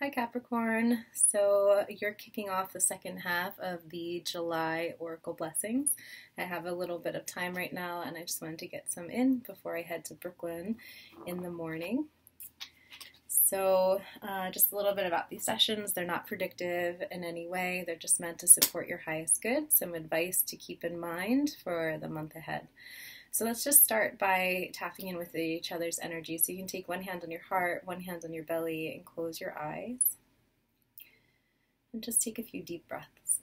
Hi Capricorn. So you're kicking off the second half of the July Oracle Blessings. I have a little bit of time right now and I just wanted to get some in before I head to Brooklyn in the morning. So just a little bit about these sessions. They're not predictive in any way. They're just meant to support your highest good. Some advice to keep in mind for the month ahead. So let's just start by tapping in with each other's energy. So you can take one hand on your heart, one hand on your belly, and close your eyes. And just take a few deep breaths.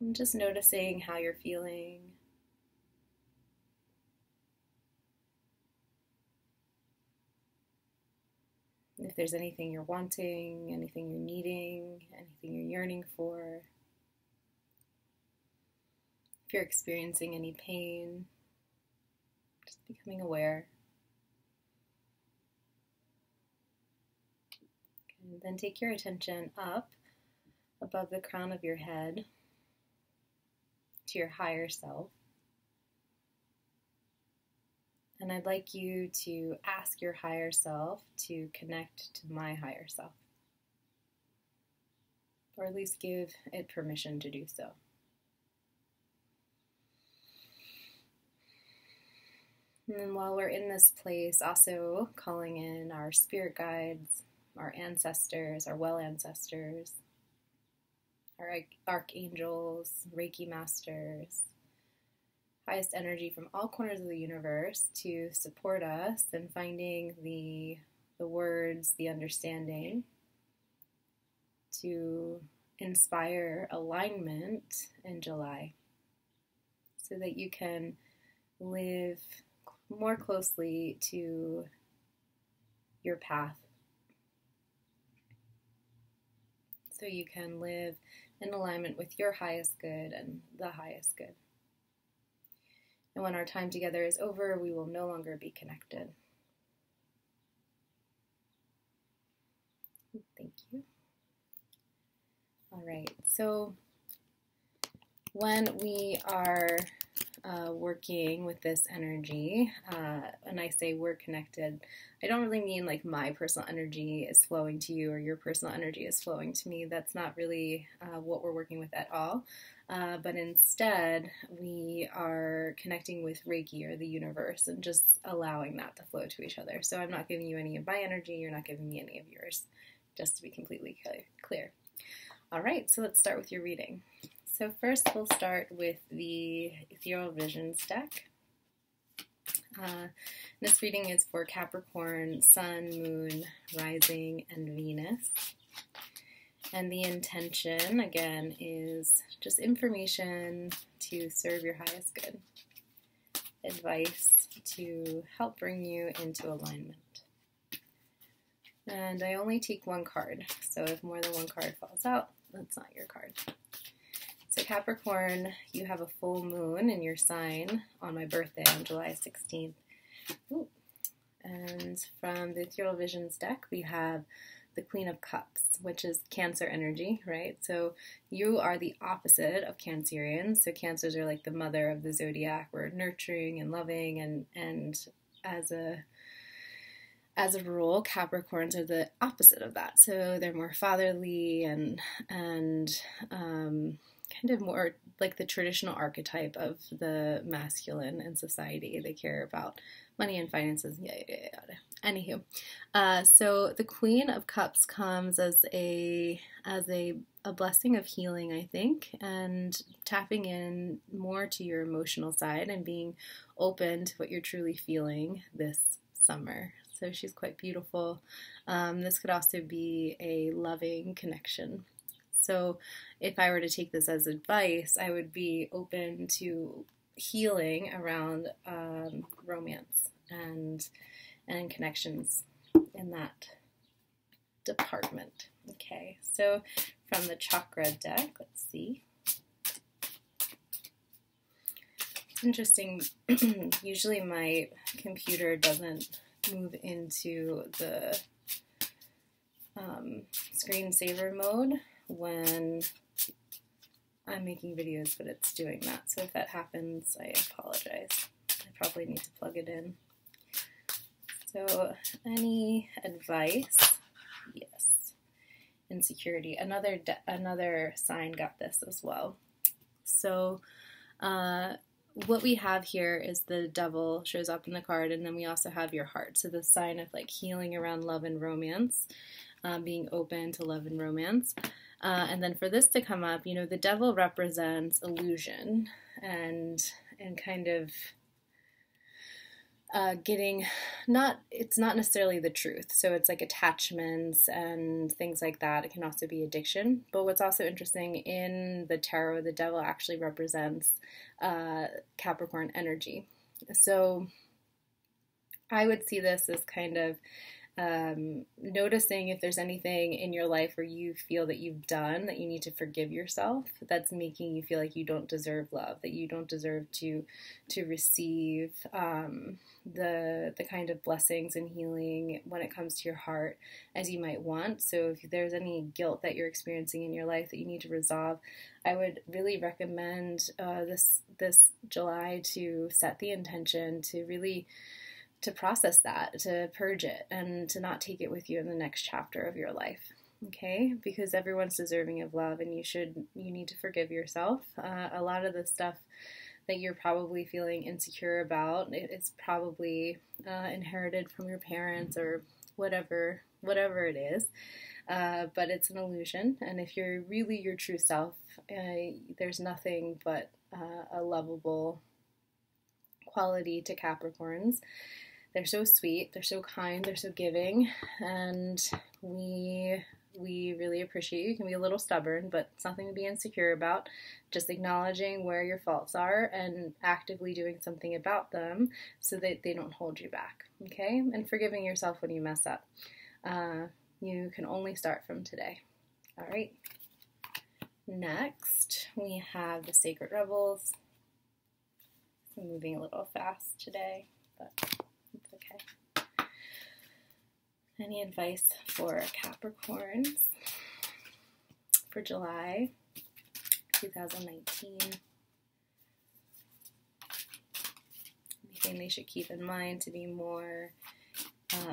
And just noticing how you're feeling. If there's anything you're wanting, anything you're needing, anything you're yearning for. If you're experiencing any pain, just becoming aware. And then take your attention up above the crown of your head to your higher self. And I'd like you to ask your higher self to connect to my higher self, or at least give it permission to do so. And then while we're in this place, also calling in our spirit guides, our ancestors, our well ancestors, our archangels, Reiki masters, highest energy from all corners of the universe to support us in finding the words, the understanding, to inspire alignment in July so that you can live more closely to your path. So you can live in alignment with your highest good and the highest good. And when our time together is over, we will no longer be connected. Thank you. All right, so when we are working with this energy, and I say we're connected, I don't really mean like my personal energy is flowing to you or your personal energy is flowing to me. That's not really what we're working with at all. But instead, we are connecting with Reiki or the universe and just allowing that to flow to each other. So I'm not giving you any of my energy, you're not giving me any of yours, just to be completely clear. All right, so let's start with your reading. So first we'll start with the Ethereal Visions deck. This reading is for Capricorn, Sun, Moon, Rising, and Venus. And the intention, again, is just information to serve your highest good. Advice to help bring you into alignment. And I only take one card, so if more than one card falls out, that's not your card. So Capricorn, you have a full moon in your sign on my birthday on July 16th. Ooh. And from the Ethereal Visions deck, we have the Queen of Cups, which is Cancer energy, right? So you are the opposite of Cancerians. So Cancers are like the mother of the Zodiac. We're nurturing and loving, and as a rule, Capricorns are the opposite of that. So they're more fatherly and kind of more like the traditional archetype of the masculine in society. They care about money and finances, yada, yada, yada. Anywho, so the Queen of Cups comes as a blessing of healing, I think, and tapping in more to your emotional side and being open to what you're truly feeling this summer. So she's quite beautiful. This could also be a loving connection. So if I were to take this as advice, I would be open to healing around romance and connections in that department. Okay, so from the Chakra deck, let's see. It's interesting. Usually my computer doesn't move into the screensaver mode when I'm making videos, but it's doing that. So if that happens, I apologize. probably need to plug it in. So, any advice? Yes. Insecurity. Another sign got this as well. So, what we have here is the devil shows up in the card, and then we also have your heart. So the sign of like healing around love and romance, being open to love and romance. And then for this to come up, the devil represents illusion and kind of it's not necessarily the truth. So it's like attachments and things like that. It can also be addiction. But what's also interesting in the tarot, the devil actually represents Capricorn energy. So I would see this as kind of noticing if there's anything in your life where you feel that you've done that you need to forgive yourself, that's making you feel like you don't deserve love, that you don't deserve to receive the kind of blessings and healing when it comes to your heart as you might want. So if there's any guilt that you're experiencing in your life that you need to resolve, I would really recommend this July to set the intention to really to process that, to purge it, and to not take it with you in the next chapter of your life. Okay? Because everyone's deserving of love, and you need to forgive yourself. A lot of the stuff that you're probably feeling insecure about, it's probably inherited from your parents or whatever it is. But it's an illusion, and if you're really your true self, there's nothing but a lovable quality to Capricorns. They're so sweet, they're so kind, they're so giving, and we really appreciate you. You can be a little stubborn, but it's nothing to be insecure about. Just acknowledging where your faults are and actively doing something about them so that they don't hold you back, okay? And forgiving yourself when you mess up. You can only start from today. All right. Next, we have the Sacred Rebels. I'm moving a little fast today, but it's okay. Any advice for Capricorns for July 2019? Anything they should keep in mind to be more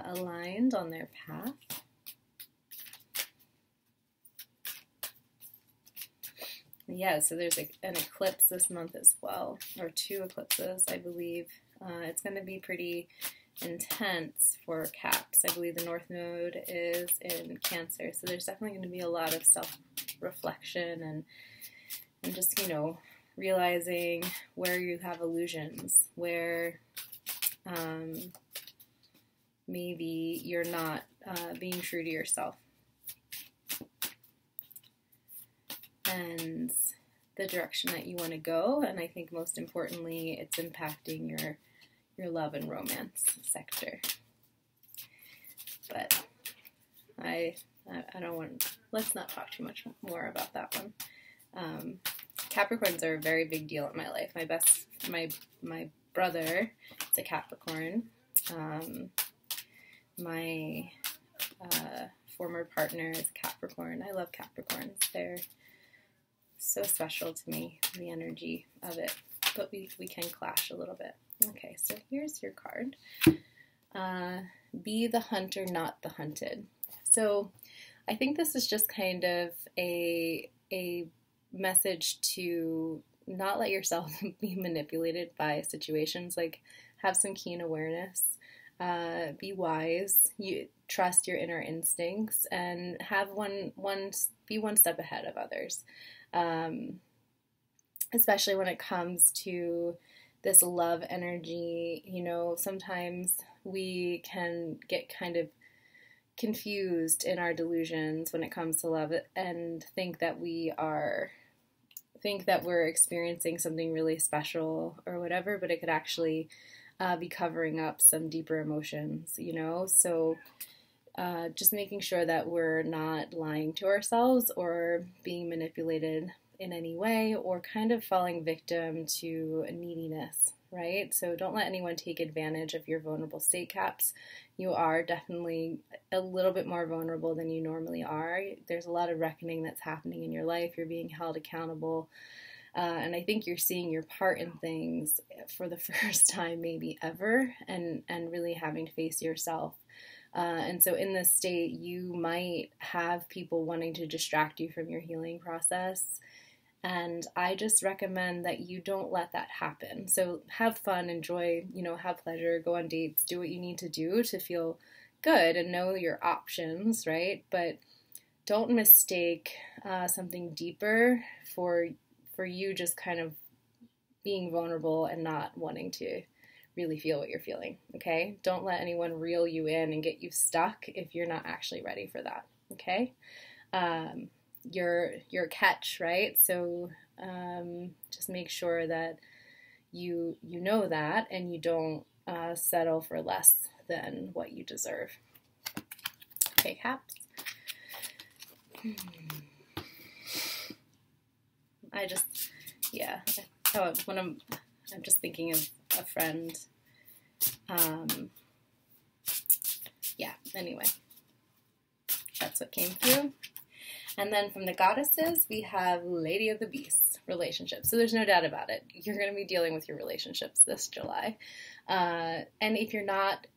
aligned on their path? Yeah, so there's an eclipse this month as well, or 2 eclipses, I believe. It's going to be pretty intense for Caps. I believe the North Node is in Cancer, so there's definitely going to be a lot of self-reflection and just, realizing where you have illusions, where maybe you're not being true to yourself. And the direction that you want to go, and I think most importantly, it's impacting your love and romance sector. But I don't want. Let's not talk too much more about that one. Capricorns are a very big deal in my life. My brother is a Capricorn. My former partner is a Capricorn. I love Capricorns. They're so special to me, the energy of it, but we can clash a little bit. Okay, so here's your card. Be the hunter, not the hunted. So I think this is just kind of a message to not let yourself be manipulated by situations. Like, have some keen awareness, be wise, you trust your inner instincts, and have be one step ahead of others. Especially when it comes to this love energy, sometimes we can get kind of confused in our delusions when it comes to love and think that we're experiencing something really special or whatever, but it could actually be covering up some deeper emotions, so just making sure that we're not lying to ourselves or being manipulated in any way or kind of falling victim to neediness, right? So don't let anyone take advantage of your vulnerable state, Caps. You are definitely a little bit more vulnerable than you normally are. There's a lot of reckoning that's happening in your life. You're being held accountable And I think you're seeing your part in things for the first time maybe ever, and really having to face yourself. And so in this state, you might have people wanting to distract you from your healing process. And I just recommend that you don't let that happen. So have fun, enjoy, have pleasure, go on dates, do what you need to do to feel good and know your options, right? But don't mistake something deeper for you just kind of being vulnerable and not wanting to really feel what you're feeling, okay? Don't let anyone reel you in and get you stuck if you're not actually ready for that, okay? You're a catch, right? So just make sure that you know that, and you don't settle for less than what you deserve. Okay, Caps. I'm just thinking of a friend. Anyway, that's what came through. And then from the goddesses, we have Lady of the Beasts, relationships. So there's no doubt about it. You're going to be dealing with your relationships this July. And if you're not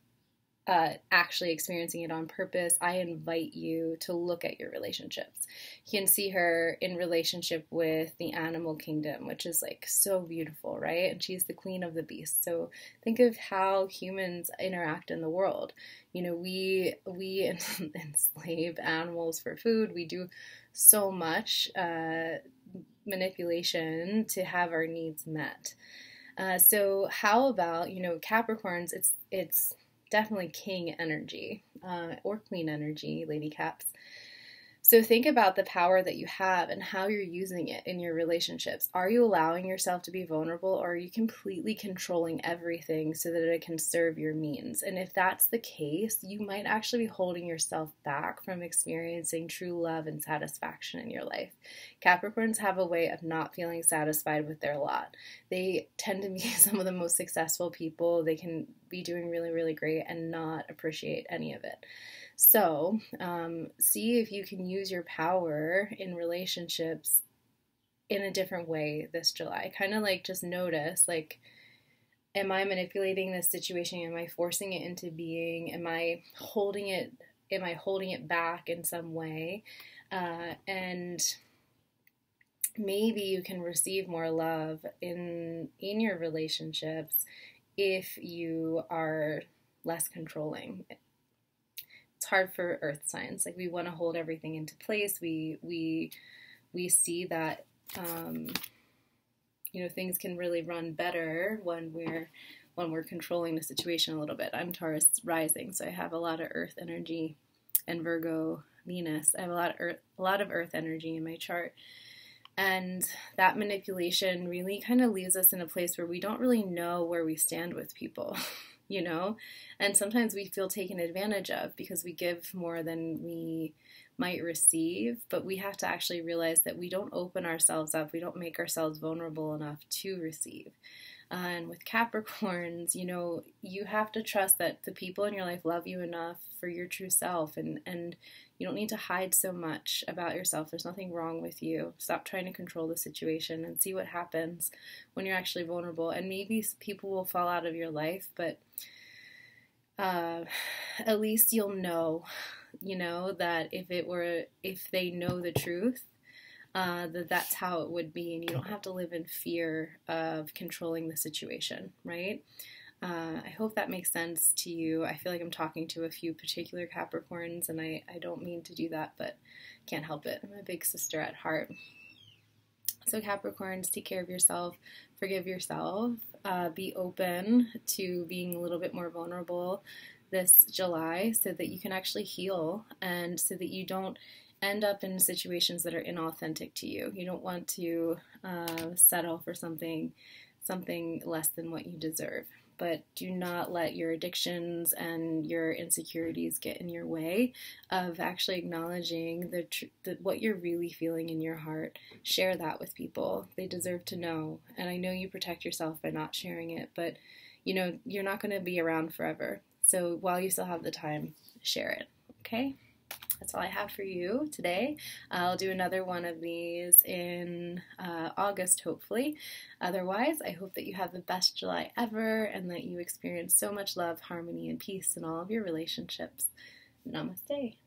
actually experiencing it on purpose, I invite you to look at your relationships. You can see her in relationship with the animal kingdom, which is like so beautiful, right? And she's the queen of the beasts. So think of how humans interact in the world. We enslave animals for food. We do so much manipulation to have our needs met. So how about, Capricorns, it's definitely king energy, or queen energy, Lady Caps. So think about the power that you have and how you're using it in your relationships. Are you allowing yourself to be vulnerable, or are you completely controlling everything so that it can serve your means? And if that's the case, you might actually be holding yourself back from experiencing true love and satisfaction in your life. Capricorns have a way of not feeling satisfied with their lot. They tend to be some of the most successful people. They can be doing really, really great and not appreciate any of it. So see if you can use your power in relationships in a different way this July. Kind of like just notice, like, am I manipulating this situation? Am I forcing it into being? Am I holding it back in some way? And maybe you can receive more love in your relationships if you are less controlling. It's hard for earth signs. Like, we want to hold everything into place. We see that things can really run better when we're controlling the situation a little bit. I'm Taurus rising, so I have a lot of earth energy, and Virgo Venus. I have a lot of earth energy in my chart. And that manipulation really kind of leaves us in a place where we don't really know where we stand with people. And sometimes we feel taken advantage of because we give more than we might receive, but we have to actually realize that we don't open ourselves up, we don't make ourselves vulnerable enough to receive. And with Capricorns, you have to trust that the people in your life love you enough for your true self, and you don't need to hide so much about yourself. There's nothing wrong with you. Stop trying to control the situation and see what happens when you're actually vulnerable. And maybe people will fall out of your life, but at least you'll know, that if they know the truth, that's how it would be, and you don't have to live in fear of controlling the situation, right? I hope that makes sense to you. I feel like I'm talking to a few particular Capricorns, and I don't mean to do that, but can't help it. I'm a big sister at heart. So Capricorns, take care of yourself, forgive yourself, be open to being a little bit more vulnerable this July so that you can actually heal, and so that you don't end up in situations that are inauthentic to you. You don't want to settle for something less than what you deserve. But do not let your addictions and your insecurities get in your way of actually acknowledging what you're really feeling in your heart. Share that with people. They deserve to know. And I know you protect yourself by not sharing it, but you're not going to be around forever. So while you still have the time, share it. Okay? That's all I have for you today. I'll do another one of these in August, hopefully. Otherwise, I hope that you have the best July ever and that you experience so much love, harmony, and peace in all of your relationships. Namaste.